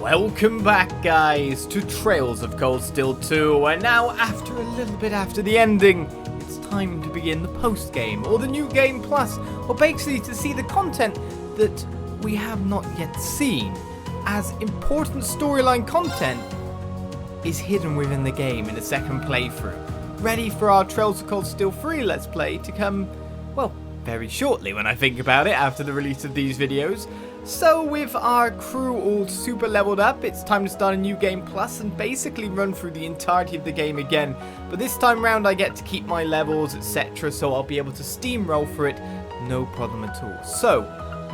Welcome back, guys, to Trails of Cold Steel 2, and now, after a little bit after the ending, it's time to begin the post-game, or the New Game Plus, or basically to see the content that we have not yet seen, as important storyline content is hidden within the game in the second playthrough. Ready for our Trails of Cold Steel 3 Let's Play to come, well, very shortly when I think about it after the release of these videos. So with our crew all super leveled up, it's time to start a New Game Plus and basically run through the entirety of the game again. But this time round I get to keep my levels, etc, so I'll be able to steamroll for it, no problem at all. So,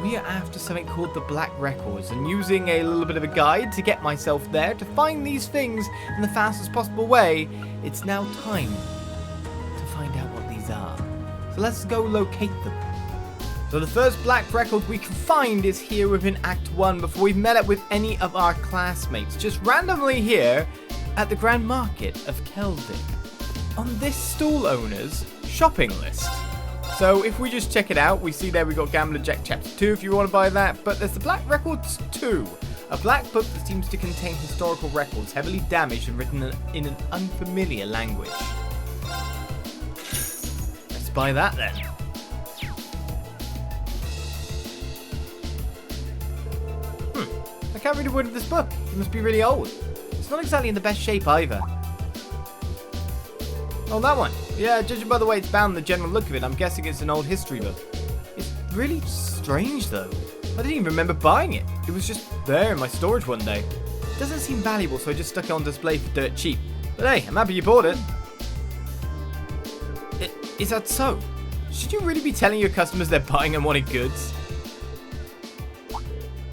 we are after something called the Black Records, and using a little bit of a guide to get myself there, to find these things in the fastest possible way, it's now time to find out what these are. So let's go locate them. So the first Black Record we can find is here within Act 1 before we've met up with any of our classmates, just randomly here at the Grand Market of Kelding, on this stall owner's shopping list. So if we just check it out, we see there we got Gambler Jack Chapter 2 if you want to buy that, but there's the Black Records 2, a black book that seems to contain historical records heavily damaged and written in an unfamiliar language. Let's buy that then. I can't read a word of this book. It must be really old. It's not exactly in the best shape either. Oh, that one. Yeah, judging by the way it's bound and the general look of it, I'm guessing it's an old history book. It's really strange though. I didn't even remember buying it. It was just there in my storage one day. It doesn't seem valuable, so I just stuck it on display for dirt cheap. But hey, I'm happy you bought it. Is that so? Should you really be telling your customers they're buying unwanted goods?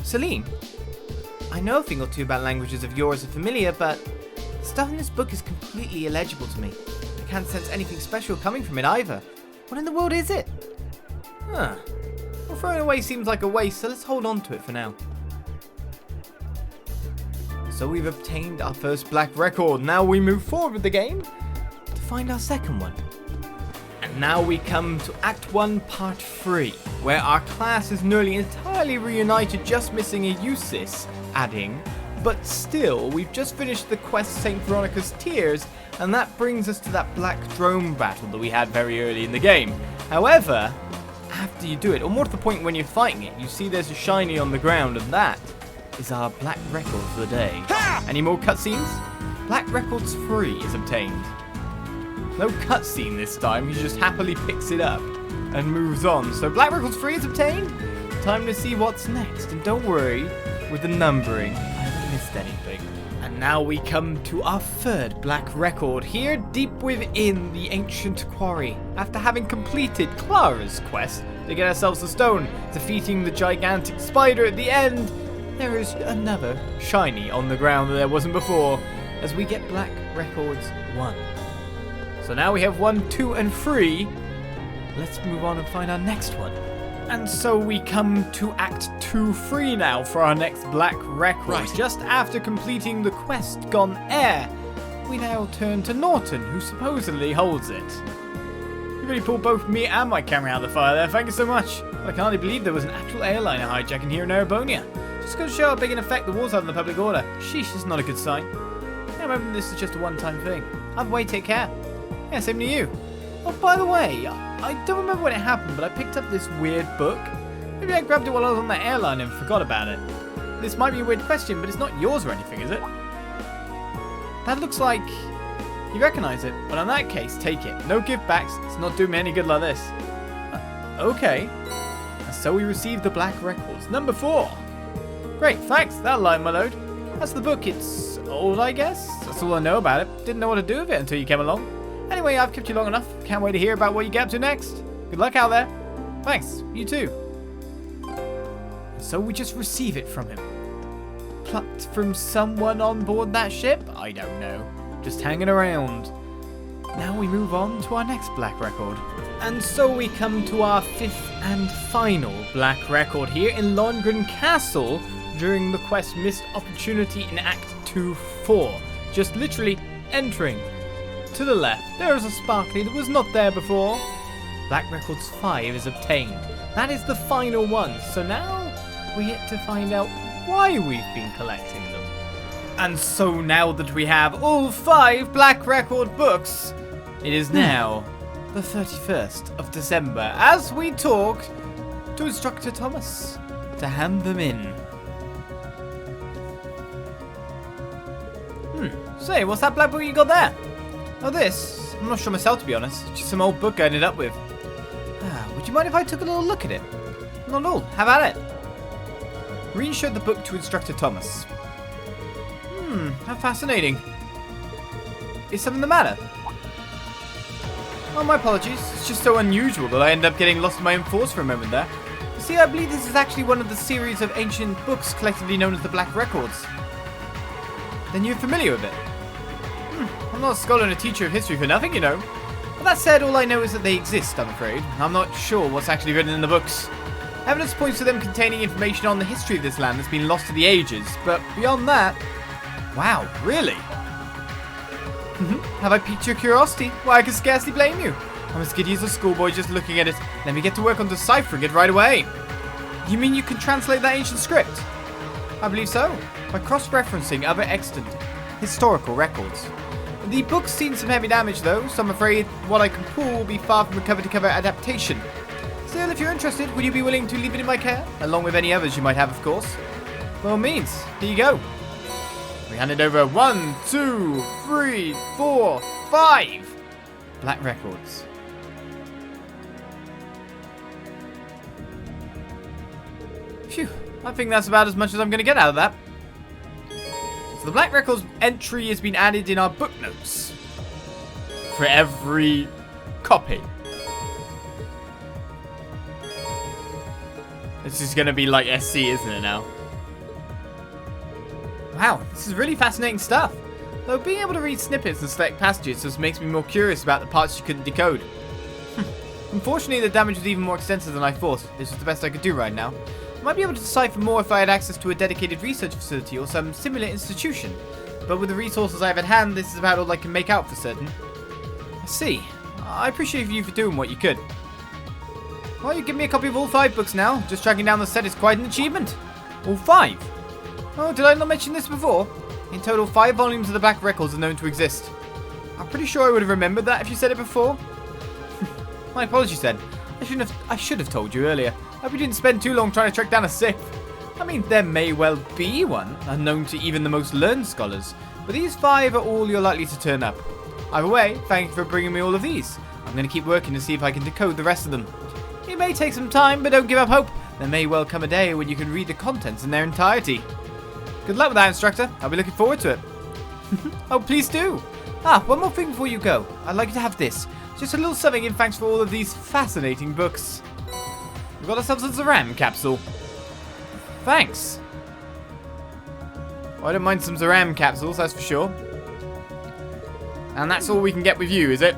Celine? I know a thing or two about languages of yours are familiar, but the stuff in this book is completely illegible to me. I can't sense anything special coming from it either. What in the world is it? Huh. Well, throwing it away seems like a waste, so let's hold on to it for now. So we've obtained our first Black Record. Now we move forward with the game to find our second one. And now we come to Act 1, Part 3, where our class is nearly entirely reunited, just missing a Eusis adding, but still, we've just finished the quest St. Veronica's Tears, and that brings us to that black drone battle that we had very early in the game. However, after you do it, or more to the point when you're fighting it, you see there's a shiny on the ground, and that is our Black Record for the day. Any more cutscenes? Black Records 3 is obtained. No cutscene this time, he just happily picks it up and moves on. So Black Records 3 is obtained. Time to see what's next, and don't worry, with the numbering, I haven't missed anything. And now we come to our third Black Record, here deep within the ancient quarry. After having completed Clara's quest to get ourselves a stone, defeating the gigantic spider at the end, there is another shiny on the ground that there wasn't before, as we get Black Records 1. So now we have 1, 2, and 3. Let's move on and find our next one. And so we come to Act 2-3 now for our next Black Record. Right. Just after completing the quest Gone Air, we now turn to Norton, who supposedly holds it. You really pulled both me and my camera out of the fire there, thank you so much. I can hardly believe there was an actual airliner hijacking here in Erebonia. Just goes to show how big an effect the wars have on the public order. Sheesh, it's not a good sign. I remember this is just a one-time thing. Either way, take care. Yeah, same to you. Oh, by the way, I don't remember when it happened, but I picked up this weird book. Maybe I grabbed it while I was on that airline and forgot about it. This might be a weird question, but it's not yours or anything, is it? That looks like you recognize it. Well, in that case, take it. No give backs. It's not doing me any good like this. Okay. And so we received the Black Records. Number 4. Great, thanks. That'll lighten my load. That's the book. It's old, I guess. That's all I know about it. Didn't know what to do with it until you came along. Anyway, I've kept you long enough. Can't wait to hear about what you get up to next. Good luck out there. Thanks. You too. So we just receive it from him. Plucked from someone on board that ship? I don't know. Just hanging around. Now we move on to our next Black Record. And so we come to our 5th and final Black Record here in Lohengrin Castle during the quest Missed Opportunity in Act 2-4. Just literally entering. To the left, there is a sparkly that was not there before. Black Records 5 is obtained. That is the final one, so now we get to find out why we've been collecting them. And so now that we have all 5 Black Record books, it is now the 31st of December as we talk to Instructor Thomas to hand them in. Say, what's that black book you got there? Oh, this? I'm not sure myself, to be honest. Just some old book I ended up with. Would you mind if I took a little look at it? Not at all. Have at it. Rean showed the book to Instructor Thomas. How fascinating. Is something the matter? Oh, my apologies. It's just so unusual that I ended up getting lost in my own thoughts for a moment there. You see, I believe this is actually one of the series of ancient books collectively known as the Black Records. Then you're familiar with it? I'm not a scholar and a teacher of history for nothing, you know. But that said, all I know is that they exist, I'm afraid. I'm not sure what's actually written in the books. Evidence points to them containing information on the history of this land that's been lost to the ages, but beyond that... Wow, really? Have I piqued your curiosity? Why, I can scarcely blame you. I'm as giddy as a schoolboy just looking at it. Let me get to work on deciphering it right away. You mean you can translate that ancient script? I believe so, by cross-referencing other extant historical records. The book's seen some heavy damage though, so I'm afraid what I can pull will be far from a cover-to-cover adaptation. Still, if you're interested, would you be willing to leave it in my care? Along with any others you might have, of course. By all means, here you go. We hand it over 1, 2, 3, 4, 5 Black Records. Phew, I think that's about as much as I'm going to get out of that. So the Black Records entry has been added in our book notes for every copy. This is going to be like SC, isn't it now? Wow, this is really fascinating stuff. Though being able to read snippets and select passages just makes me more curious about the parts you couldn't decode. Unfortunately, the damage was even more extensive than I thought. This was the best I could do right now. I might be able to decipher more if I had access to a dedicated research facility or some similar institution. But with the resources I have at hand, this is about all I can make out for certain. I see. I appreciate you for doing what you could. Well, you give me a copy of all 5 books now. Just tracking down the set is quite an achievement. All 5? Oh, did I not mention this before? In total, 5 volumes of the Black Records are known to exist. I'm pretty sure I would have remembered that if you said it before. My apologies then. I should have told you earlier. I hope you didn't spend too long trying to track down a 6th. I mean, there may well be one, unknown to even the most learned scholars, but these 5 are all you're likely to turn up. Either way, thank you for bringing me all of these. I'm going to keep working to see if I can decode the rest of them. It may take some time, but don't give up hope. There may well come a day when you can read the contents in their entirety. Good luck with that, Instructor. I'll be looking forward to it. Oh, please do. One more thing before you go. I'd like you to have this. Just a little something in thanks for all of these fascinating books. We've got ourselves a Zaram capsule. Thanks. Well, I don't mind some Zaram capsules, that's for sure. And that's all we can get with you, is it?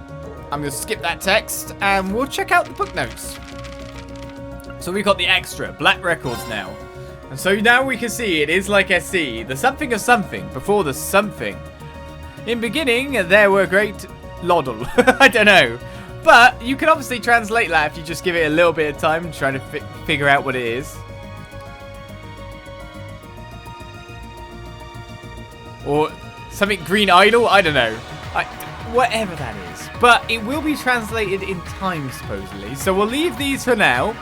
I'm going to skip that text and we'll check out the book notes. So we've got the extra Black Records now. And so now we can see it is like SC, the something of something before the something. In beginning, there were great Loddle. I don't know. But you can obviously translate that if you just give it a little bit of time trying to figure out what it is. Or something green idol? I don't know. Whatever that is. But it will be translated in time, supposedly. So we'll leave these for now.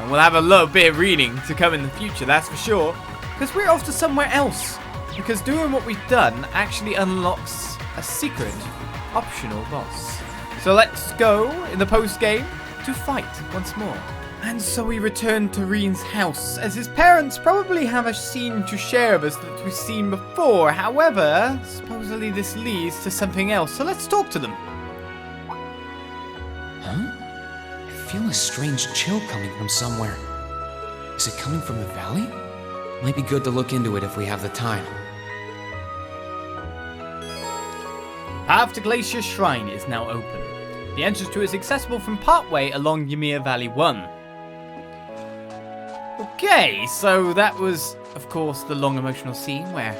And we'll have a little bit of reading to come in the future, that's for sure. Because we're off to somewhere else. Because doing what we've done actually unlocks a secret, optional boss. So let's go, in the post-game, to fight once more. And so we return to Rean's house, as his parents probably have a scene to share with us that we've seen before. However, supposedly this leads to something else, so let's talk to them. Huh? I feel a strange chill coming from somewhere. Is it coming from the valley? Might be good to look into it if we have the time. Path to Glacia Shrine is now open. The entrance to it is accessible from partway along Ymir Valley 1. Okay, so that was, of course, the long emotional scene where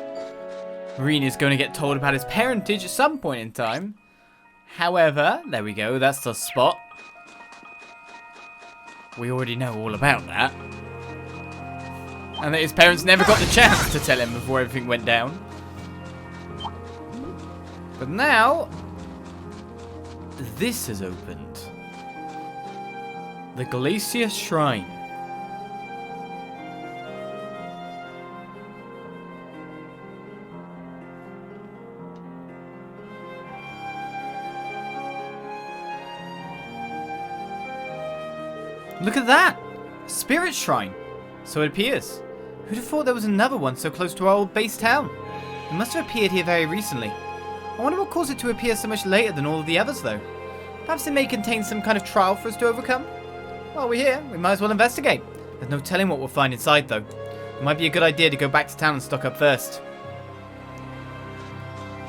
Rean is going to get told about his parentage at some point in time. However, there we go, that's the spot. We already know all about that. And that his parents never got the chance to tell him before everything went down. But now, this has opened. The Glacia Shrine. Look at that! Spirit Shrine! So it appears. Who'd have thought there was another one so close to our old base town? It must have appeared here very recently. I wonder what caused it to appear so much later than all of the others, though. Perhaps it may contain some kind of trial for us to overcome? While we're here, we might as well investigate. There's no telling what we'll find inside, though. It might be a good idea to go back to town and stock up first.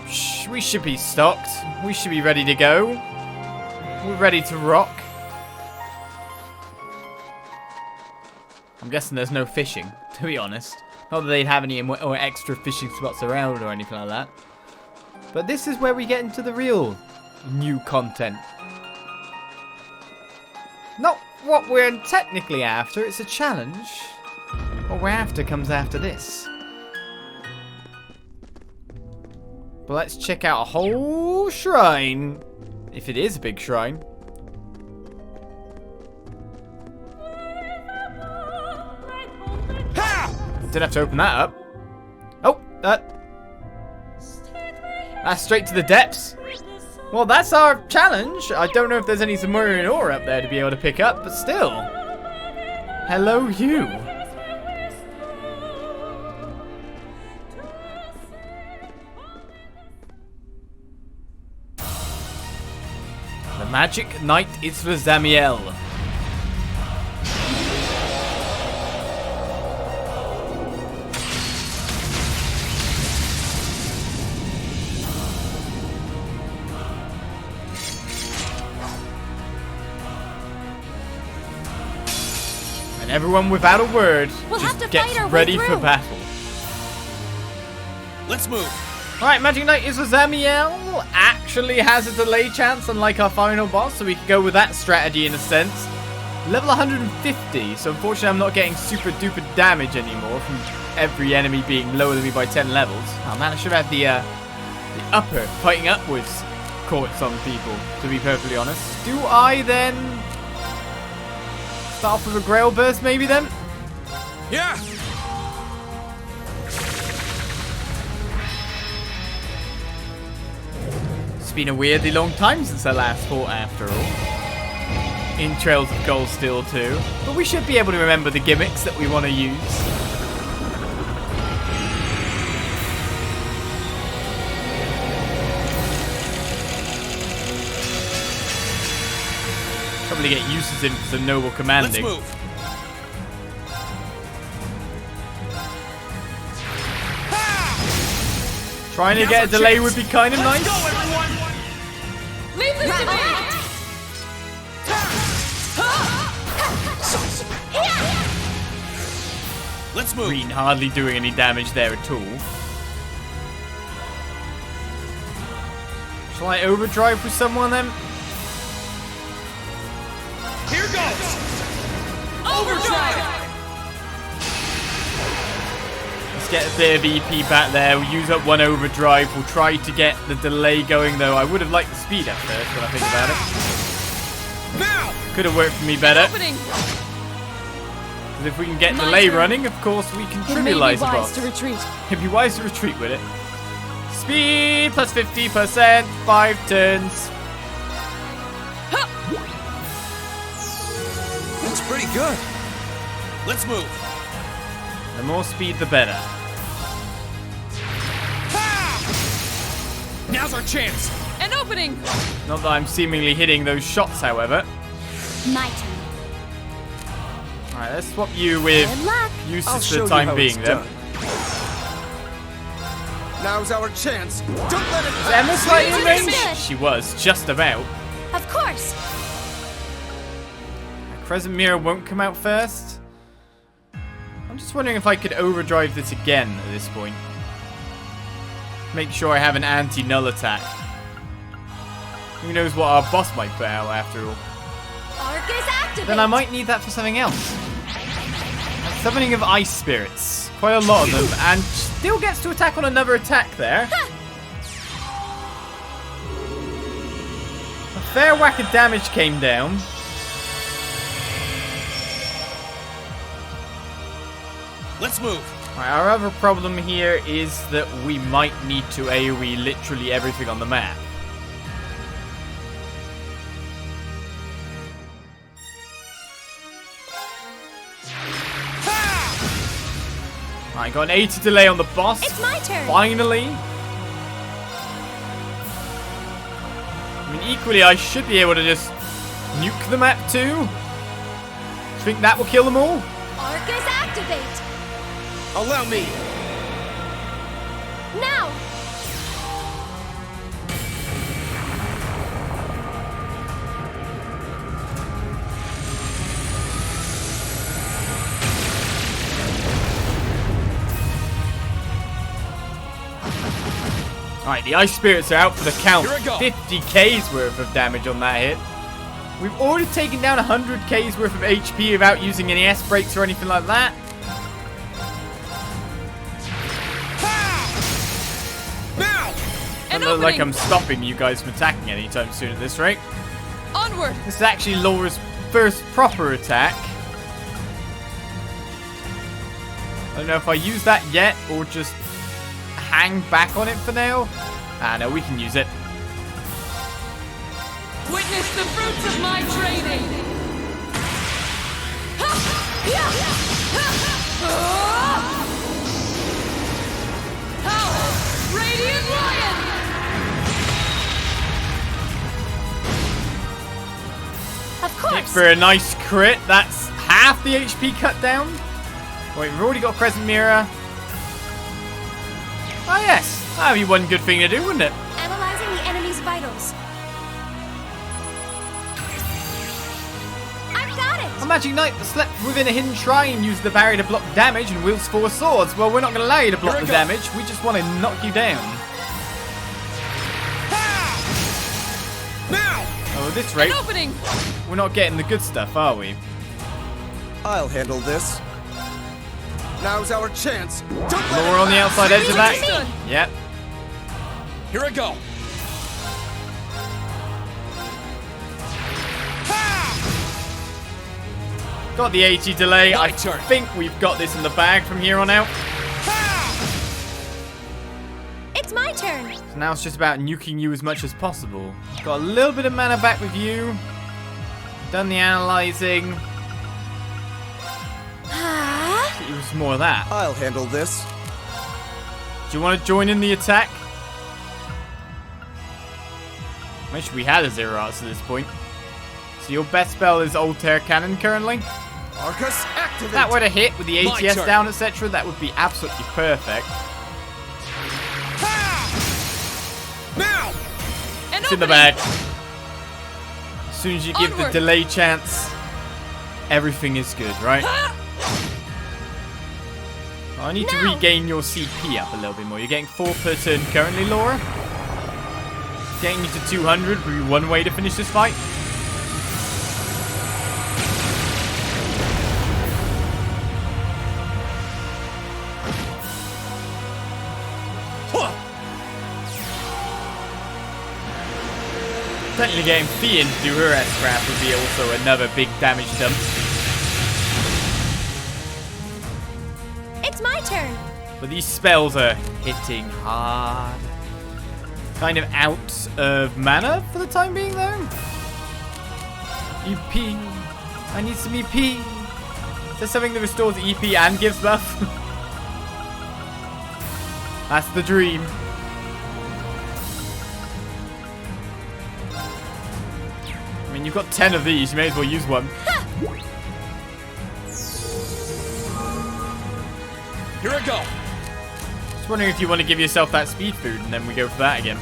Shh, we should be stocked. We should be ready to go. We're ready to rock. I'm guessing there's no fishing, to be honest. Not that they'd have any or extra fishing spots around or anything like that. But this is where we get into the real new content. Not what we're technically after, it's a challenge. What we're after comes after this. But let's check out a whole shrine. If it is a big shrine. Didn't have to open that up. Oh, that's straight to the depths. Well, that's our challenge. I don't know if there's any Zamurian ore up there to be able to pick up, but still. Hello, you. The Magic Knight Isra-Zamiel. And everyone without a word just gets ready for battle. Let's move. Alright, Magic Knight Isra-Zamiel actually has a delay chance unlike our final boss, so we can go with that strategy in a sense. Level 150, so unfortunately I'm not getting super duper damage anymore from every enemy being lower than me by 10 levels. Oh man, I should have the upper, fighting upwards, caught some people, to be perfectly honest. Do I then start off with a Grail Burst maybe then? Yeah. It's been a weirdly long time since I last fought after all. In Trails of Gold still too. But we should be able to remember the gimmicks that we want to use. Probably get uses in for some noble commanding. Let's move. Trying to get a delay would be kind of nice. Go, everyone. Leave this to me! Let's move. Rean hardly doing any damage there at all. Shall I overdrive with someone then? Here goes. Overdrive! Let's get a bit of EP back there. We'll use up one overdrive. We'll try to get the delay going though. I would have liked the speed at first when I think about it. Now. Could have worked for me better. Opening. Because if we can get My delay turn. running, of course we can It may be trivialize the wise boss. to retreat. It'd be wise to retreat with it. Speed plus 50%, 5 turns. Looks pretty good. Let's move. The more speed, the better. Now's our chance. An opening. Not that I'm seemingly hitting those shots, however. My turn. Alright, let's swap you with Good luck. I'll Eustace show for you the time how being it's then. done. Now's our chance. Don't let it Is Emma slightly in range? Understood. She was, just about. Of course. Crescent Mirror won't come out first. I'm just wondering if I could overdrive this again at this point. Make sure I have an anti-null attack. Who knows what our boss might put out after all. Arc is activated. Then I might need that for something else. That's Summoning of ice spirits. Quite a lot of them. And still gets to attack on another attack there. A fair whack of damage came down. Let's move. Right, our other problem here is that we might need to AoE literally everything on the map. Right, got an 80 delay on the boss. It's my turn. Finally. I mean, equally, I should be able to just nuke the map too. Think that will kill them all? Arcus activate. Allow me. Now. Alright, the ice spirits are out for the count. Here we go. 50k's worth of damage on that hit. We've already taken down 100k's worth of HP without using any S-breaks or anything like that. Now! Doesn't look like I'm stopping you guys from attacking anytime soon at this rate. Onward. This is actually Laura's first proper attack. I don't know if I use that yet or just hang back on it for now. Ah, no, we can use it. Witness the fruits of my training. Power! Radiant Lion! Of course. For a nice crit, that's half the HP cut down. Wait, we've already got Crescent Mirror. Oh yes, that'd be one good thing to do, wouldn't it? Analyzing the enemy's vitals. I've got it. A Magic Knight that slept within a hidden shrine used the barrier to block damage and wields 4 swords. Well, we're not going to allow you to block Here the we go. damage. We just want to knock you down. Now! Oh, at this rate, An opening. we're not getting the good stuff, are we? I'll handle this. Now's our chance. Don't let Laura it on the pass. outside edge of that. Understood. Yep. Here I go. Got the 80 delay. My I turn. think we've got this in the bag from here on out. It's my turn. So now it's just about nuking you as much as possible. Got a little bit of mana back with you. Done the analyzing. It was more of that. I'll handle this. Do you want to join in the attack? Wish we had a Zero Arts at this point. So your best spell is Altair Cannon currently. Arcus activate. That were to hit with the My ATS turn. down, etc., that would be absolutely perfect. Now! An It's in the opening. bag. As soon as you give Onward. the delay chance, everything is good, right? I need to No. regain your CP up a little bit more. You're getting 4 per turn currently, Laura. Getting you to 200 would be one way to finish this fight. Technically getting Fian to do her S-Craft would be also another big damage dump. It's my turn. But these spells are hitting hard. Kind of out of mana for the time being, though. EP. I need some EP. Is there something that restores EP and gives buff? That's the dream. I mean, you've got 10 of these. You may as well use one. Here I go. Just wondering if you want to give yourself that speed food and then we go for that again.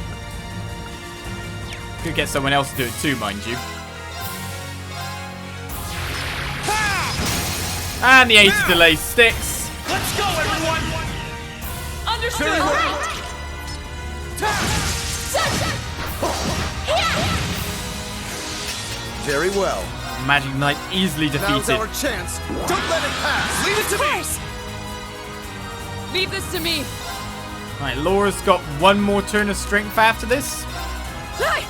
Could get someone else to do it too, mind you. And the 80 delay sticks. Let's go, everyone. Understood. Very All well. right. Very well. Magic Knight easily Now's defeated. our chance. Don't let it pass. Leave it to Of me. course. Leave this to me. Alright, Laura's got one more turn of strength after this. Hi.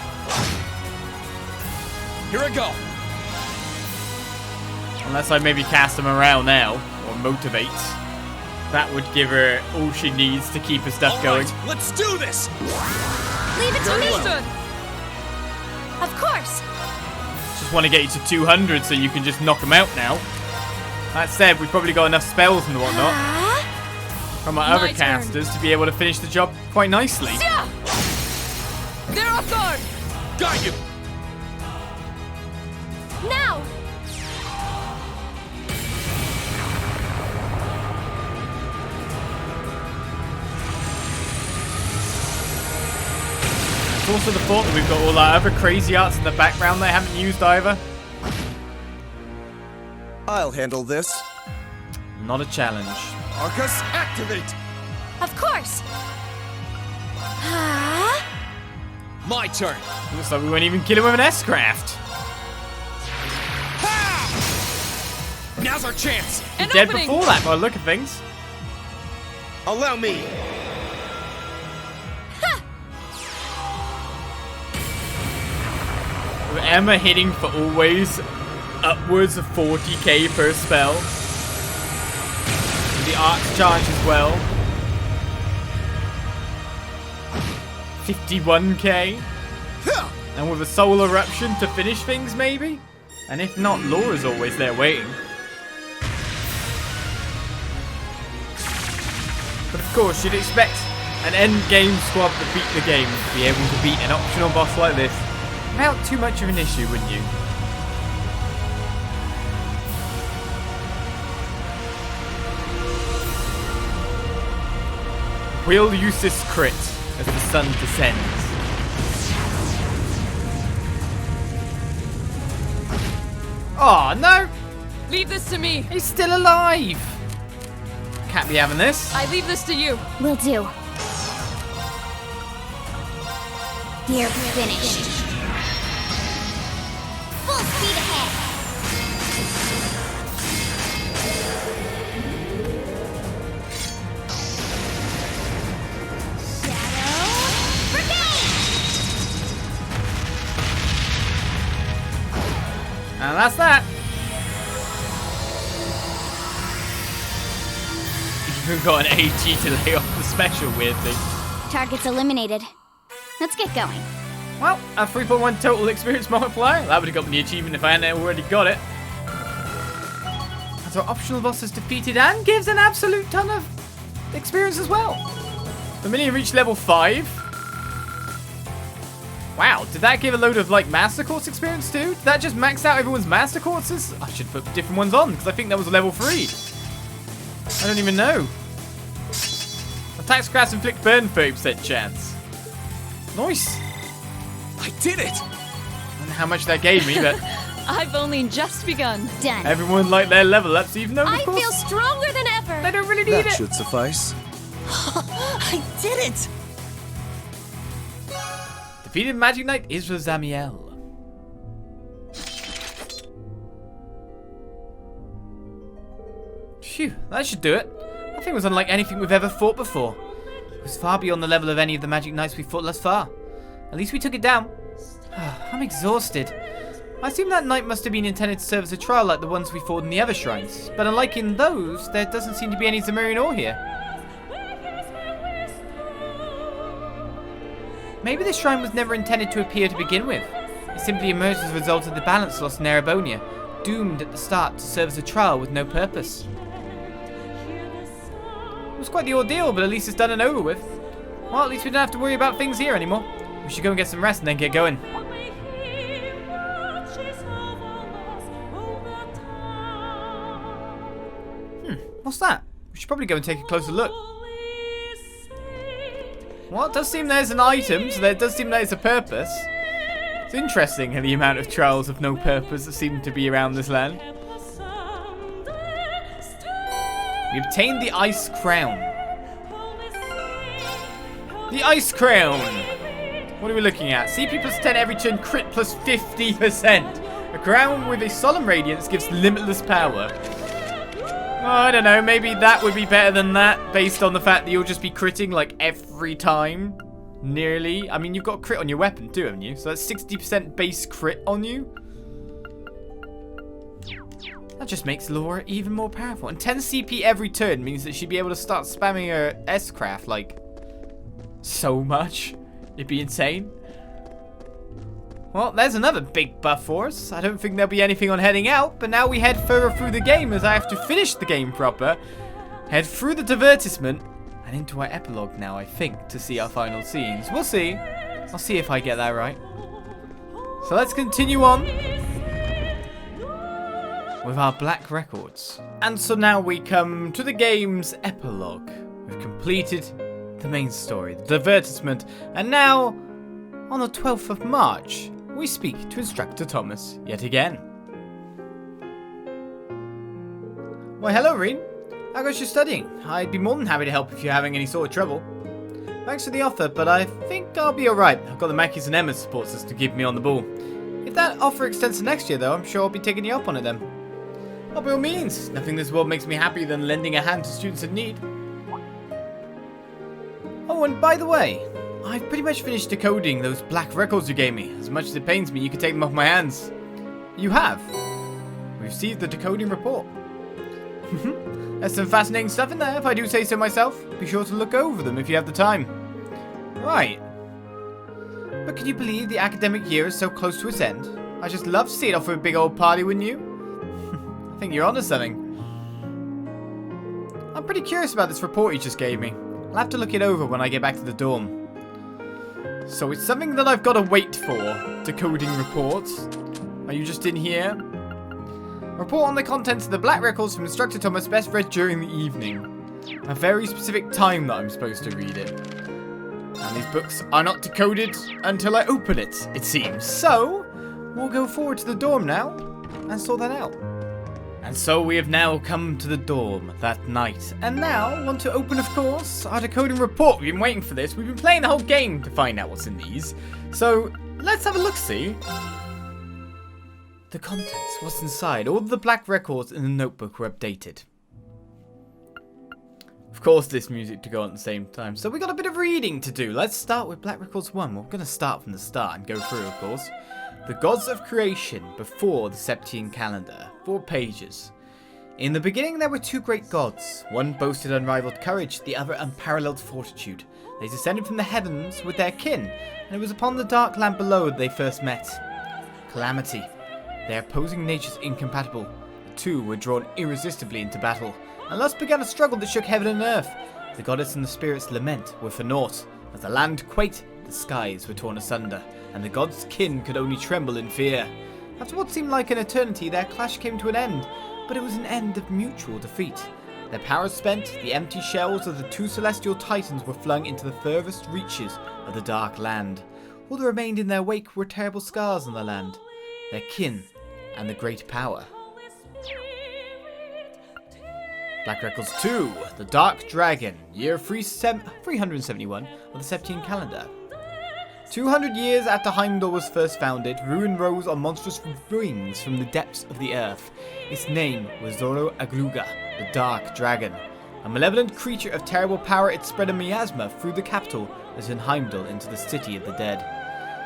Here I go. Unless I maybe cast him around now, or motivate. That would give her all she needs to keep her stuff All going. right, let's do this. Leave it to me. Understood. Of course. Just want to get you to 200 so you can just knock them out now. That said, we've probably got enough spells and whatnot from our My other turn. casters to be able to finish the job quite nicely. Yeah. They're off guard. Got you. Now. It's also the thought that we've got all our other crazy arts in the background that I haven't used either. I'll handle this. Not a challenge. Arcus, activate. Of course. My turn. Looks like we won't even kill him with an S-craft. Now's our chance. An Dead opening. before that by the look of things. Allow me. With Emma hitting for always upwards of 40k per spell. With the arch charge as well. 51k. And with a soul eruption to finish things maybe? And if not, Laura's always there waiting. But of course, you'd expect an end game squad that beat the game to be able to beat an optional boss like this without too much of an issue, wouldn't you? We'll use this crit as the sun descends. Oh no! Leave this to me. He's still alive! Can't be having this. I leave this to you. Will do. You're finished. Full speed ahead. Shadow Brigade! And that's that. Even got an AG to lay off the special weird thing. Target's eliminated. Let's get going. Well, a 3.1 total experience multiplier. That would have got me the achievement if I hadn't already got it. And so optional boss is defeated and gives an absolute ton of experience as well. The minion reached level 5. Wow, did that give a load of like Master Quartz experience too? Did that just max out everyone's Master Quartzes? I should put different ones on because I think that was level 3. I don't even know. Attacks crash inflict burn 30% chance. Nice. I did it. I don't know how much that gave me, but I've only just begun. Done. everyone liked their level ups, even though of I course feel stronger than ever. they don't really need That it. should suffice. I did it. Defeated Magic Knight Isra-Zamiel. Phew, that should do it. That thing was unlike anything we've ever fought before. It was far beyond the level of any of the Magic Knights we've fought thus far. At least we took it down. I'm exhausted. I assume that knight must have been intended to serve as a trial like the ones we fought in the other shrines. But unlike in those, there doesn't seem to be any Zemurian ore here. Maybe this shrine was never intended to appear to begin with. It simply emerged as a result of the balance lost in Erebonia, doomed at the start to serve as a trial with no purpose. It was quite the ordeal, but at least it's done and over with. Well, at least we don't have to worry about things here anymore. We should go and get some rest and then get going. What's that? We should probably go and take a closer look. Well, it does seem there's an item, so there does seem there's a purpose. It's interesting the amount of trials of no purpose that seem to be around this land. We obtained the Ice Crown. The Ice Crown! What are we looking at? CP plus 10 every turn, crit plus 50%. A crown with a solemn radiance gives limitless power. Oh, I don't know, maybe that would be better than that, based on the fact that you'll just be critting like every time. Nearly. I mean, you've got crit on your weapon too, haven't you? So that's 60% base crit on you. That just makes Laura even more powerful. And 10 CP every turn means that she'd be able to start spamming her S-Craft, like, so much. It'd be insane. Well, there's another big buff for us. I don't think there'll be anything on heading out, but now we head further through the game as I have to finish the game proper. Head through the divertisement and into our epilogue now, I think, to see our final scenes. We'll see. I'll see if I get that right. So let's continue on with our black records. And so now we come to the game's epilogue. We've completed the main story, the advertisement, and now, on the 12th of March, we speak to Instructor Thomas yet again. Why, hello, Rean. How goes your studying? I'd be more than happy to help if you're having any sort of trouble. Thanks for the offer, but I think I'll be alright. I've got the Mackies and Emma's support system to keep me on the ball. If that offer extends to next year, though, I'm sure I'll be taking you up on it then. Oh, by all means. Nothing in this world makes me happier than lending a hand to students in need. Oh, and by the way, I've pretty much finished decoding those black records you gave me. As much as it pains me, you can take them off my hands. You have. We received the decoding report. There's some fascinating stuff in there, if I do say so myself. Be sure to look over them if you have the time. Right. But can you believe the academic year is so close to its end? I just love to see it off with a big old party, wouldn't you? I think you're onto something. I'm pretty curious about this report you just gave me. I'll have to look it over when I get back to the dorm. So it's something that I've got to wait for. Decoding reports. Are you just in here? Report on the contents of the black records from Instructor Thomas, best read during the evening. A very specific time that I'm supposed to read it. And these books are not decoded until I open it, it seems. So, we'll go forward to the dorm now and sort that out. And so we have now come to the dorm that night. And now, want to open, of course, our decoding report. We've been waiting for this. We've been playing the whole game to find out what's in these. So, let's have a look-see. The contents, what's inside. All the black records in the notebook were updated. Of course, this music to go on at the same time. So we got a bit of reading to do. Let's start with Black Records 1. We're going to start from the start and go through, of course. The gods of creation before the Septian calendar. 4 pages. In the beginning there were 2 great gods. One boasted unrivaled courage, the other unparalleled fortitude. They descended from the heavens with their kin, and it was upon the dark land below that they first met. Calamity. Their opposing natures incompatible. The 2 were drawn irresistibly into battle, and thus began a struggle that shook heaven and earth. The goddess and the spirits' lament were for naught. As the land quaked, the skies were torn asunder, and the gods' kin could only tremble in fear. After what seemed like an eternity, their clash came to an end, but it was an end of mutual defeat. Their powers spent, the empty shells of the 2 celestial titans were flung into the furthest reaches of the dark land. All that remained in their wake were terrible scars on the land, their kin, and the great power. Black Records 2, The Dark Dragon, year 371 of the Septian calendar. 200 years after Heimdall was first founded, ruin rose on monstrous wings from the depths of the earth. Its name was Zoro Agluga, the Dark Dragon. A malevolent creature of terrible power, it spread a miasma through the capital that turned Heimdall into the city of the dead.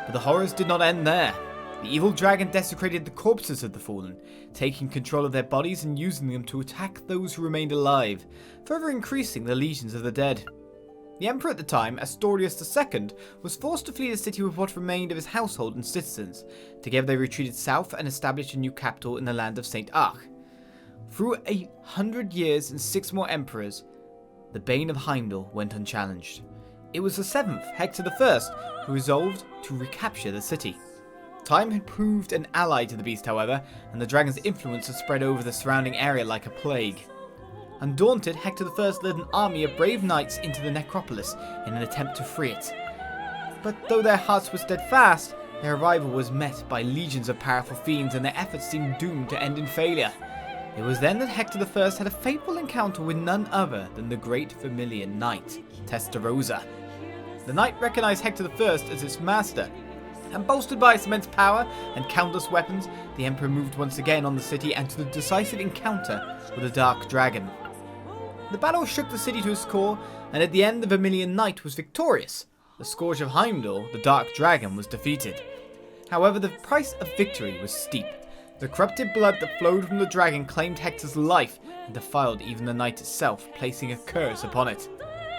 But the horrors did not end there. The evil dragon desecrated the corpses of the fallen, taking control of their bodies and using them to attack those who remained alive, further increasing the legions of the dead. The emperor at the time, Astorius II, was forced to flee the city with what remained of his household and citizens. Together they retreated south and established a new capital in the land of St. Arch. Through 100 years and 6 more emperors, the bane of Heimdall went unchallenged. It was the 7th, Hector I, who resolved to recapture the city. Time had proved an ally to the beast, however, and the dragon's influence had spread over the surrounding area like a plague. Undaunted, Hector I led an army of brave knights into the necropolis in an attempt to free it. But though their hearts were steadfast, their arrival was met by legions of powerful fiends, and their efforts seemed doomed to end in failure. It was then that Hector I had a fateful encounter with none other than the great Vermilion Knight, Testarossa. The knight recognized Hector I as his master, And bolstered by its immense power and countless weapons, the Emperor moved once again on the city and to the decisive encounter with the Dark Dragon. The battle shook the city to its core, and at the end the Vermilion Knight was victorious. The Scourge of Heimdall, the Dark Dragon, was defeated. However, the price of victory was steep. The corrupted blood that flowed from the dragon claimed Hector's life and defiled even the knight itself, placing a curse upon it.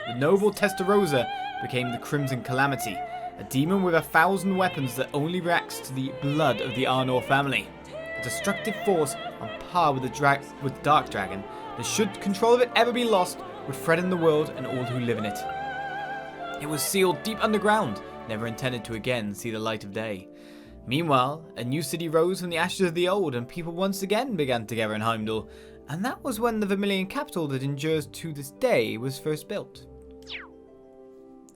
The noble Testarossa became the Crimson Calamity, a demon with 1,000 weapons that only reacts to the blood of the Arnor family. A destructive force on par with the Dark Dragon that, should control of it ever be lost, would threaten the world and all who live in it. It was sealed deep underground, never intended to again see the light of day. Meanwhile, a new city rose from the ashes of the old, and people once again began to gather in Heimdall, and that was when the Vermilion capital that endures to this day was first built.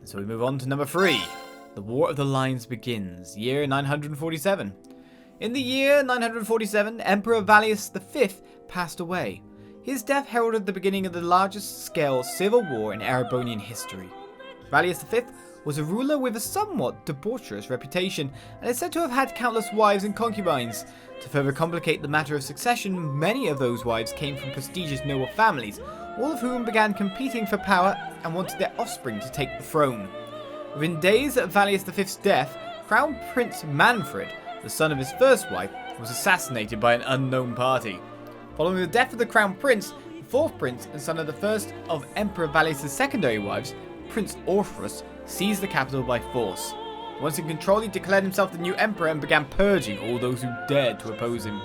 So we move on to number 3. The War of the Lions begins, year 947. In the year 947, Emperor Valius V passed away. His death heralded the beginning of the largest scale civil war in Erebonian history. Valius V was a ruler with a somewhat debaucherous reputation, and is said to have had countless wives and concubines. To further complicate the matter of succession, many of those wives came from prestigious noble families, all of whom began competing for power and wanted their offspring to take the throne. Within days of Valius V's death, Crown Prince Manfred, the son of his first wife, was assassinated by an unknown party. Following the death of the Crown Prince, the fourth prince and son of the first of Emperor Valius' secondary wives, Prince Orpheus, seized the capital by force. Once in control, he declared himself the new emperor and began purging all those who dared to oppose him.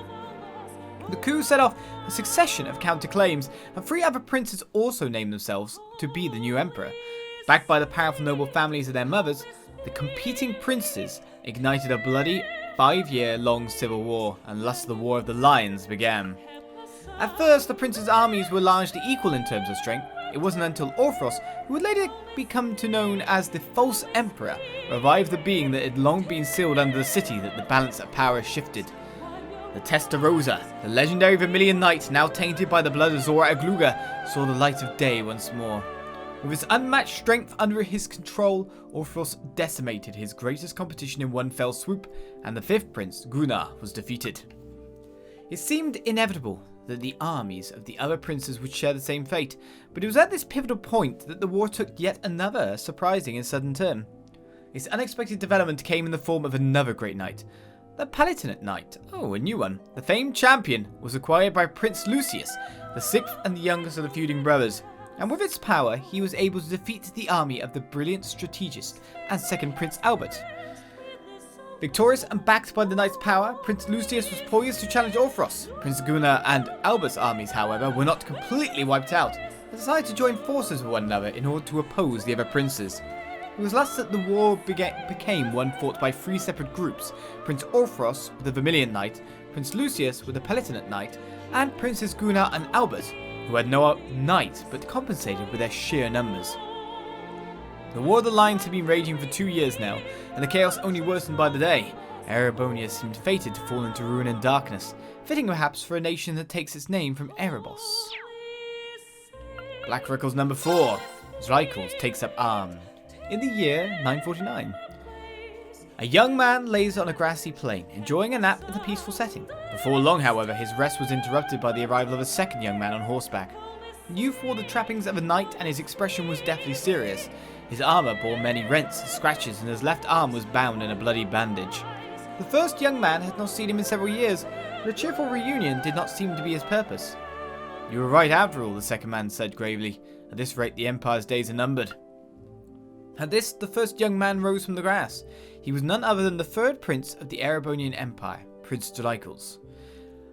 The coup set off a succession of counterclaims, and 3 other princes also named themselves to be the new emperor. Backed by the powerful noble families of their mothers, the competing princes ignited a bloody 5-year-long civil war, and thus the War of the Lions began. At first, the princes' armies were largely equal in terms of strength. It wasn't until Orpheus, who would later become known as the False Emperor, revived the being that had long been sealed under the city, that the balance of power shifted. The Testarossa, the legendary Vermilion Knight, now tainted by the blood of Zora Agluga, saw the light of day once more. With his unmatched strength under his control, Orpheus decimated his greatest competition in one fell swoop, and the 5th prince, Gunnar, was defeated. It seemed inevitable that the armies of the other princes would share the same fate, but it was at this pivotal point that the war took yet another surprising and sudden turn. This unexpected development came in the form of another great knight, the Palatinate Knight. Oh, a new one. The famed champion was acquired by Prince Lucius, the 6th and the youngest of the feuding brothers, and with its power he was able to defeat the army of the brilliant strategist and second Prince Albert. Victorious and backed by the knight's power, Prince Lucius was poised to challenge Orpheus. Prince Gunnar and Albert's armies, however, were not completely wiped out, and decided to join forces with one another in order to oppose the other princes. It was thus that the war became one fought by 3 separate groups: Prince Orpheus with the Vermilion Knight, Prince Lucius with the Palatinate Knight, and Princes Gunnar and Albert, who had no knight but compensated with their sheer numbers. The War of the Lions had been raging for 2 years now, and the chaos only worsened by the day. Erebonia seemed fated to fall into ruin and darkness, fitting perhaps for a nation that takes its name from Erebos. Black Records number 4. Zrykos takes up arms. In the year 949. A young man lays on a grassy plain, enjoying a nap in a peaceful setting. Before long, however, his rest was interrupted by the arrival of a second young man on horseback. The youth wore the trappings of a knight, and his expression was deathly serious. His armor bore many rents and scratches, and his left arm was bound in a bloody bandage. The first young man had not seen him in several years, but a cheerful reunion did not seem to be his purpose. "You were right after all," the second man said gravely. "At this rate, the Empire's days are numbered." At this, the first young man rose from the grass. He was none other than the 3rd prince of the Erebonian Empire, Prince Zrykos.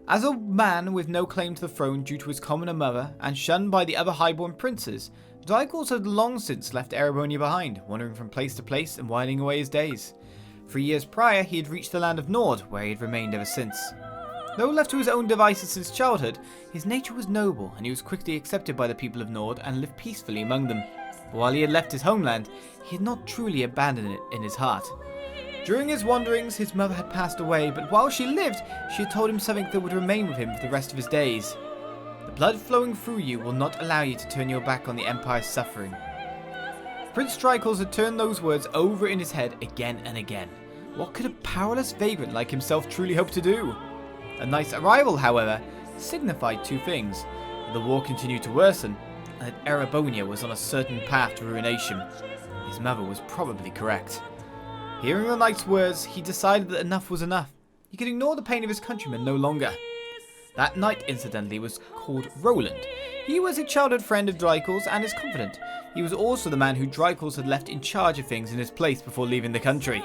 As a man with no claim to the throne due to his commoner mother, and shunned by the other highborn princes, Zrykos had long since left Erebonia behind, wandering from place to place and whiling away his days. 3 years prior, he had reached the land of Nord, where he had remained ever since. Though left to his own devices since childhood, his nature was noble, and he was quickly accepted by the people of Nord and lived peacefully among them. But while he had left his homeland, he had not truly abandoned it in his heart. During his wanderings, his mother had passed away, but while she lived, she had told him something that would remain with him for the rest of his days. The blood flowing through you will not allow you to turn your back on the Empire's suffering. Prince Zrykos had turned those words over in his head again and again. What could a powerless vagrant like himself truly hope to do? A knight's arrival, however, signified two things: that the war continued to worsen, and that Erebonia was on a certain path to ruination. His mother was probably correct. Hearing the knight's words, he decided that enough was enough. He could ignore the pain of his countrymen no longer. That knight, incidentally, was called Roland. He was a childhood friend of Drykel's and his confidant. He was also the man who Drykel's had left in charge of things in his place before leaving the country.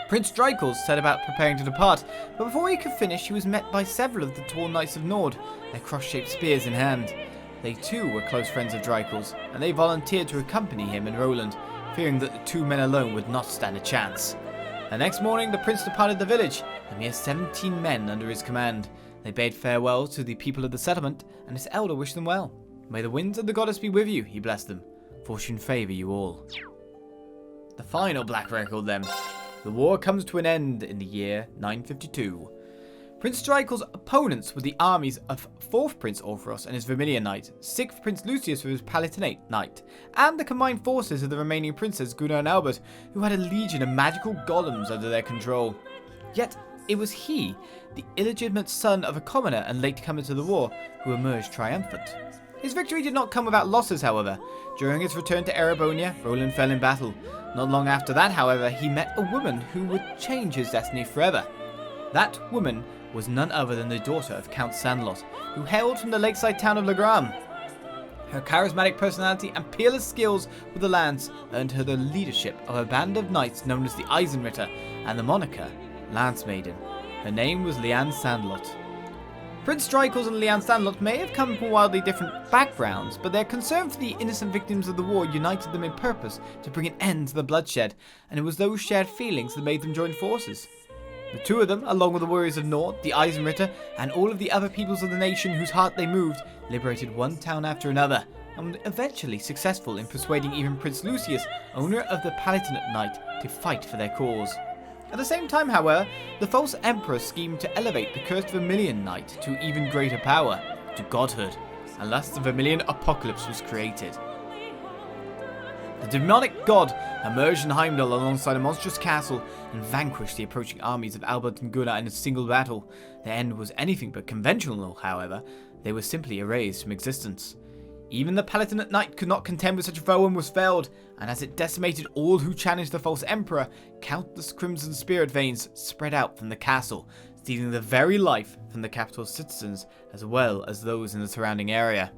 Prince Drykel's set about preparing to depart, but before he could finish, he was met by several of the tall knights of Nord, their cross-shaped spears in hand. They too were close friends of Drykel's, and they volunteered to accompany him and Roland, fearing that the two men alone would not stand a chance. The next morning, the prince departed the village, a mere 17 men under his command. They bade farewell to the people of the settlement, and his elder wished them well. May the winds of the goddess be with you, he blessed them. Fortune favour you all. The final black record then. The war comes to an end in the year 952. Prince Drykel's opponents were the armies of 4th Prince Orpheus and his Vermilion Knight, 6th Prince Lucius with his Palatinate Knight, and the combined forces of the remaining princes Gunnar and Albert, who had a legion of magical golems under their control. Yet it was he, the illegitimate son of a commoner and late comer to the war, who emerged triumphant. His victory did not come without losses, however. During his return to Erebonia, Roland fell in battle. Not long after that, however, he met a woman who would change his destiny forever. That woman was none other than the daughter of Count Sandlot, who hailed from the lakeside town of Legram. Her charismatic personality and peerless skills with the lance earned her the leadership of a band of knights known as the Eisenritter and the moniker Lance Maiden. Her name was Leanne Sandlot. Prince Drykel's and Leanne Sandlot may have come from wildly different backgrounds, but their concern for the innocent victims of the war united them in purpose to bring an end to the bloodshed, and it was those shared feelings that made them join forces. The two of them, along with the warriors of Nord, the Eisenritter, and all of the other peoples of the nation whose heart they moved, liberated one town after another, and were eventually successful in persuading even Prince Lucius, owner of the Palatinate Knight, to fight for their cause. At the same time, however, the false emperor schemed to elevate the cursed Vermilion Knight to even greater power, to godhood, and thus the Vermilion Apocalypse was created. The demonic god emerged in Heimdall alongside a monstrous castle and vanquished the approaching armies of Albert and Gunnar in a single battle. Their end was anything but conventional, however. They were simply erased from existence. Even the Palatinate Knight could not contend with such a foe and was felled, and as it decimated all who challenged the false emperor, countless crimson spirit veins spread out from the castle, stealing the very life from the capital's citizens as well as those in the surrounding area.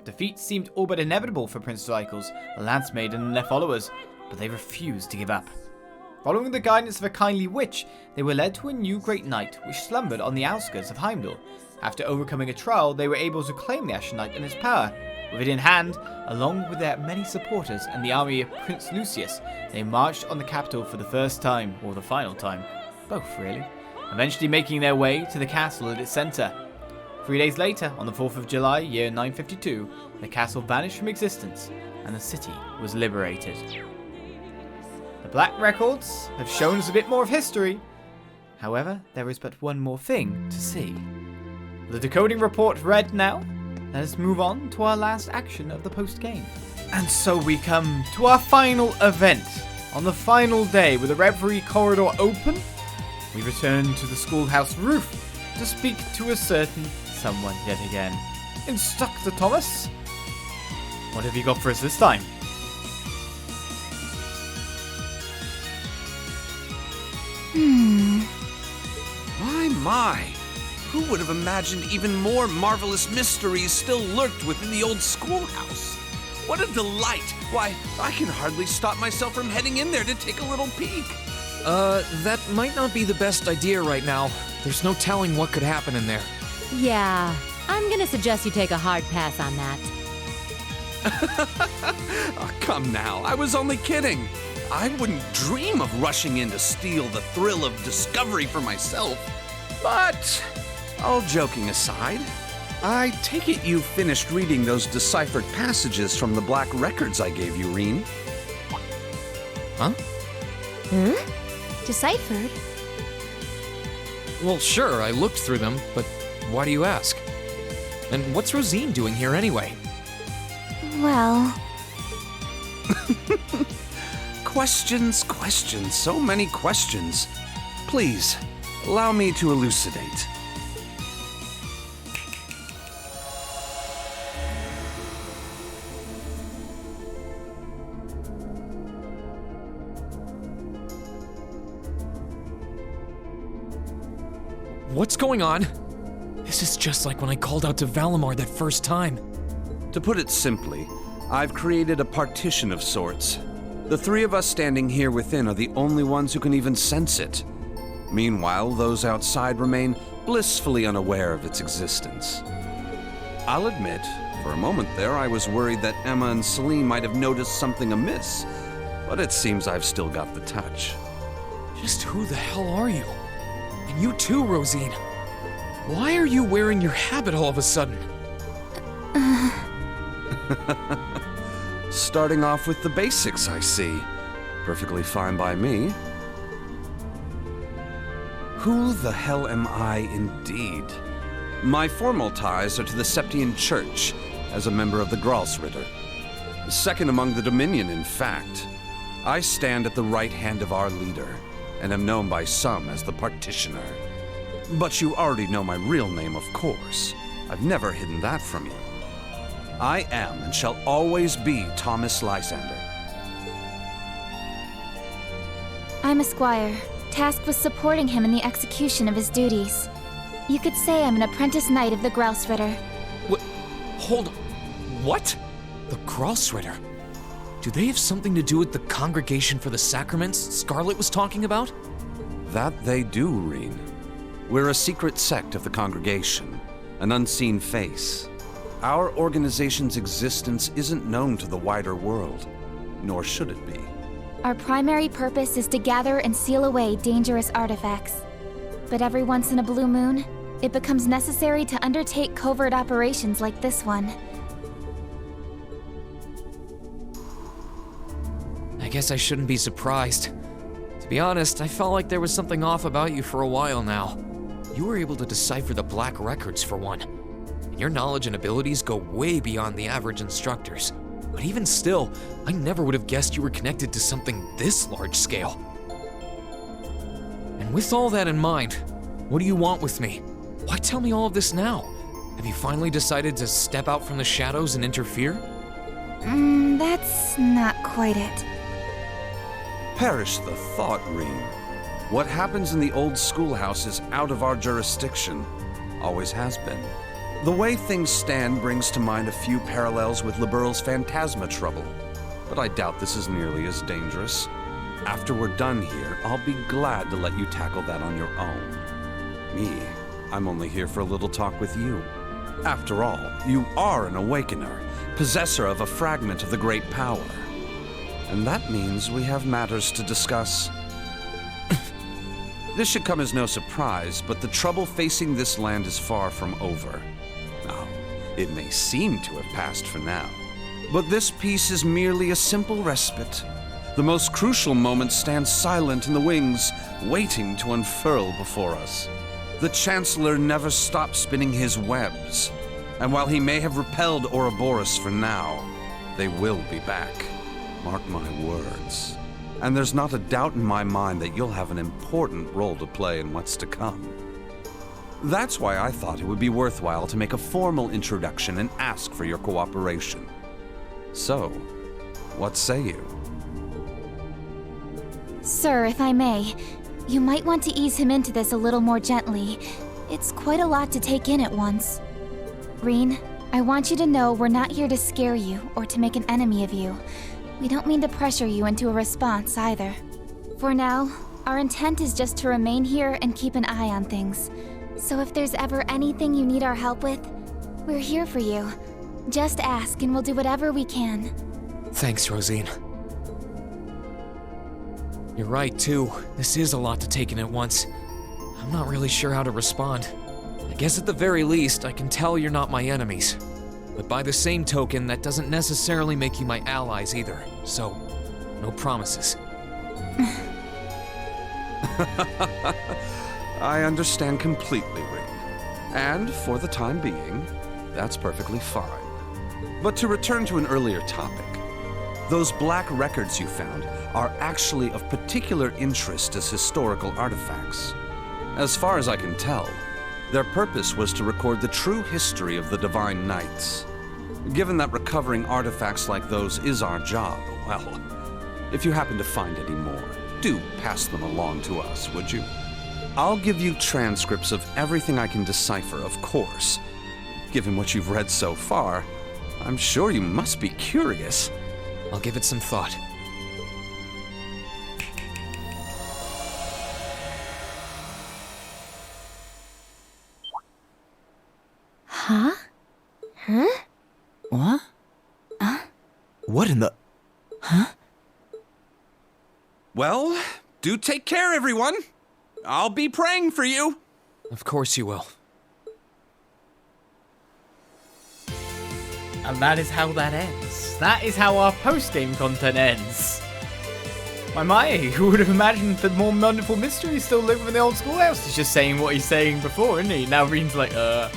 Defeat seemed all but inevitable for Prince Drykel's, the Lance Maiden and their followers, but they refused to give up. Following the guidance of a kindly witch, they were led to a new great knight which slumbered on the outskirts of Heimdall. After overcoming a trial, they were able to claim the Ashen Knight and his power. With it in hand, along with their many supporters and the army of Prince Lucius, they marched on the capital for the first time, or the final time. Both, really. Eventually making their way to the castle at its centre. 3 days later, on the 4th of July, year 952, the castle vanished from existence, and the city was liberated. The Black Records have shown us a bit more of history. However, there is but one more thing to see. The decoding report read now. Let us move on to our last action of the post-game. And so we come to our final event. On the final day, with the revelry corridor open, we return to the schoolhouse roof to speak to a certain someone yet again. Instructor Thomas, what have you got for us this time? My. Who would have imagined even more marvelous mysteries still lurked within the old schoolhouse? What a delight! Why, I can hardly stop myself from heading in there to take a little peek. That might not be the best idea right now. There's no telling what could happen in there. Yeah, I'm gonna suggest you take a hard pass on that. Oh, come now, I was only kidding. I wouldn't dream of rushing in to steal the thrill of discovery for myself. But, all joking aside, I take it you finished reading those deciphered passages from the Black Records I gave you, Rean. Huh? Deciphered? Well, sure, I looked through them, but why do you ask? And what's Rosine doing here anyway? Well... Questions, so many questions. Please, allow me to elucidate. What's going on? This is just like when I called out to Valimar that first time. To put it simply, I've created a partition of sorts. The three of us standing here within are the only ones who can even sense it. Meanwhile, those outside remain blissfully unaware of its existence. I'll admit, for a moment there, I was worried that Emma and Celine might have noticed something amiss, but it seems I've still got the touch. Just who the hell are you? And you too, Rosine. Why are you wearing your habit all of a sudden? Starting off with the basics, I see. Perfectly fine by me. Who the hell am I indeed? My formal ties are to the Septian Church, as a member of the Gralsritter. Second among the Dominion, in fact. I stand at the right hand of our leader, and am known by some as the Partitioner. But you already know my real name, of course. I've never hidden that from you. I am and shall always be Thomas Lysander. I'm a squire, tasked with supporting him in the execution of his duties. You could say I'm an apprentice knight of the Gralsritter. What? Hold on. What? The Gralsritter? Do they have something to do with the Congregation for the Sacraments Scarlet was talking about? That they do, Rean. We're a secret sect of the Congregation, an unseen face. Our organization's existence isn't known to the wider world, nor should it be. Our primary purpose is to gather and seal away dangerous artifacts. But every once in a blue moon, it becomes necessary to undertake covert operations like this one. I guess I shouldn't be surprised. To be honest, I felt like there was something off about you for a while now. You were able to decipher the Black Records for one. And your knowledge and abilities go way beyond the average instructors. But even still, I never would have guessed you were connected to something this large scale. And with all that in mind, what do you want with me? Why tell me all of this now? Have you finally decided to step out from the shadows and interfere? That's not quite it. Perish the thought, Rean. What happens in the old schoolhouse is out of our jurisdiction. Always has been. The way things stand brings to mind a few parallels with Liberl's Phantasma trouble, but I doubt this is nearly as dangerous. After we're done here, I'll be glad to let you tackle that on your own. Me, I'm only here for a little talk with you. After all, you are an Awakener, possessor of a fragment of the Great Power. And that means we have matters to discuss. This should come as no surprise, but the trouble facing this land is far from over. Now, it may seem to have passed for now, but this peace is merely a simple respite. The most crucial moment stands silent in the wings, waiting to unfurl before us. The Chancellor never stops spinning his webs, and while he may have repelled Ouroboros for now, they will be back. Mark my words. And there's not a doubt in my mind that you'll have an important role to play in what's to come. That's why I thought it would be worthwhile to make a formal introduction and ask for your cooperation. So, what say you? Sir, if I may, you might want to ease him into this a little more gently. It's quite a lot to take in at once. Rean, I want you to know we're not here to scare you or to make an enemy of you. We don't mean to pressure you into a response either. For now, our intent is just to remain here and keep an eye on things. So if there's ever anything you need our help with, we're here for you. Just ask and we'll do whatever we can. Thanks, Rosine. You're right, too. This is a lot to take in at once. I'm not really sure how to respond. I guess at the very least, I can tell you're not my enemies. But by the same token, that doesn't necessarily make you my allies either. So, no promises. I understand completely, Rean. And for the time being, that's perfectly fine. But to return to an earlier topic, Those black records you found are actually of particular interest as historical artifacts. As far as I can tell, their purpose was to record the true history of the Divine Knights. Given that recovering artifacts like those is our job, well, if you happen to find any more, do pass them along to us, would you? I'll give you transcripts of everything I can decipher, of course. Given what you've read so far, I'm sure you must be curious. I'll give it some thought. Huh? What? What in the... Well, do take care, everyone. I'll be praying for you. Of course you will. And that is how that ends. That is how our post-game content ends. My, who would have imagined that more wonderful mysteries still live within the old schoolhouse? He's just saying what he's saying before, isn't he? Now Rean's like, And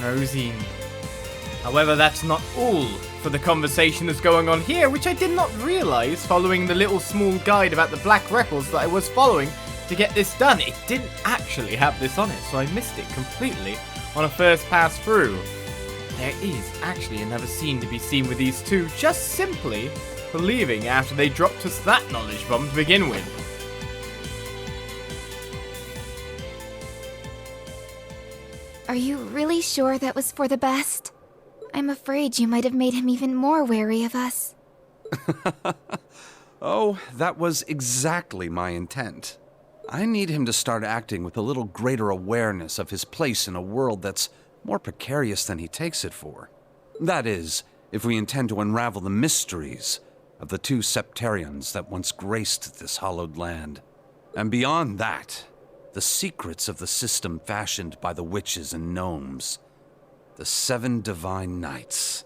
Rosine. However, that's not all for the conversation that's going on here, which I did not realize following the little small guide about the black records that I was following to get this done. It didn't actually have this on it, so I missed it completely on a first pass through. There is actually another scene to be seen with these two, just simply for leaving after they dropped us that knowledge bomb to begin with. Are you really sure that was for the best? I'm afraid you might have made him even more wary of us. Oh, that was exactly my intent. I need him to start acting with a little greater awareness of his place in a world that's more precarious than he takes it for. That is, if we intend to unravel the mysteries of the two septarians that once graced this hallowed land. And beyond that, the secrets of the system fashioned by the witches and gnomes. The 7 Divine Knights.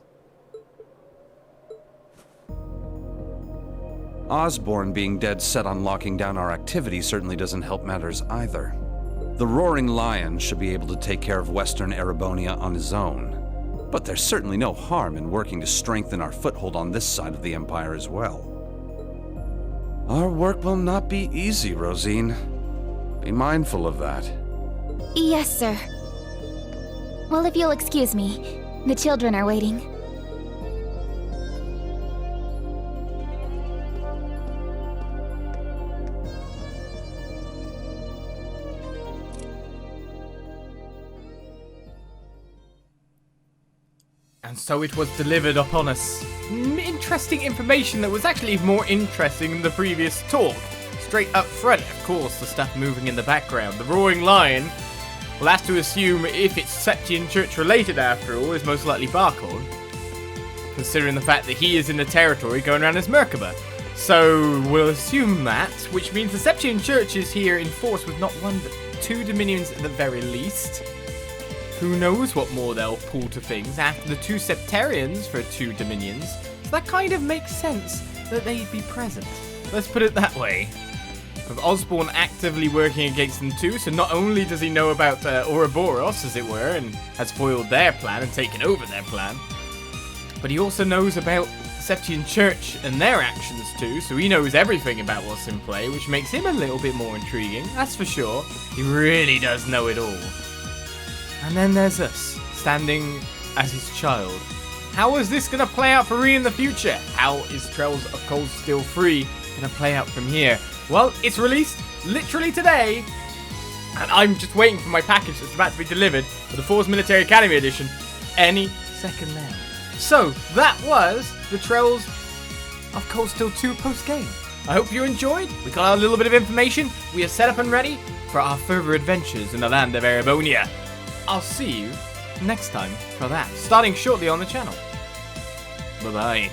Osborne being dead set on locking down our activity certainly doesn't help matters either. The Roaring Lion should be able to take care of Western Erebonia on his own. But there's certainly no harm in working to strengthen our foothold on this side of the Empire as well. Our work will not be easy, Rosine. Be mindful of that. Yes, sir. Well, if you'll excuse me, the children are waiting. And so it was delivered upon us. Interesting information that was actually more interesting than the previous talk. Straight up front, of course, the stuff moving in the background. The Roaring Lion, we'll have to assume if it's Septian Church related after all, is most likely Barkhorn. Considering the fact that he is in the territory going around as Merkaba. So we'll assume that, which means the Septian Church is here in force with not one but 2 dominions at the very least. Who knows what more they'll pull to things after the 2 Septarians for 2 dominions. So that kind of makes sense that they'd be present. Let's put it that way. With Osborne actively working against them too, so not only does he know about Ouroboros, as it were, and has foiled their plan and taken over their plan, but he also knows about the Septian Church and their actions too, so he knows everything about what's in play, which makes him a little bit more intriguing, that's for sure. He really does know it all. And then there's us, standing as his child. How is this going to play out for Rean in the future? How is Trails of Cold Steel 3 going to play out from here? Well, it's released literally today, and I'm just waiting for my package that's about to be delivered for the Force Military Academy Edition any second now. So, that was the Trails of Cold Steel 2 post-game. I hope you enjoyed. We got our little bit of information. We are set up and ready for our further adventures in the land of Erebonia. I'll see you next time for that, starting shortly on the channel. Bye-bye.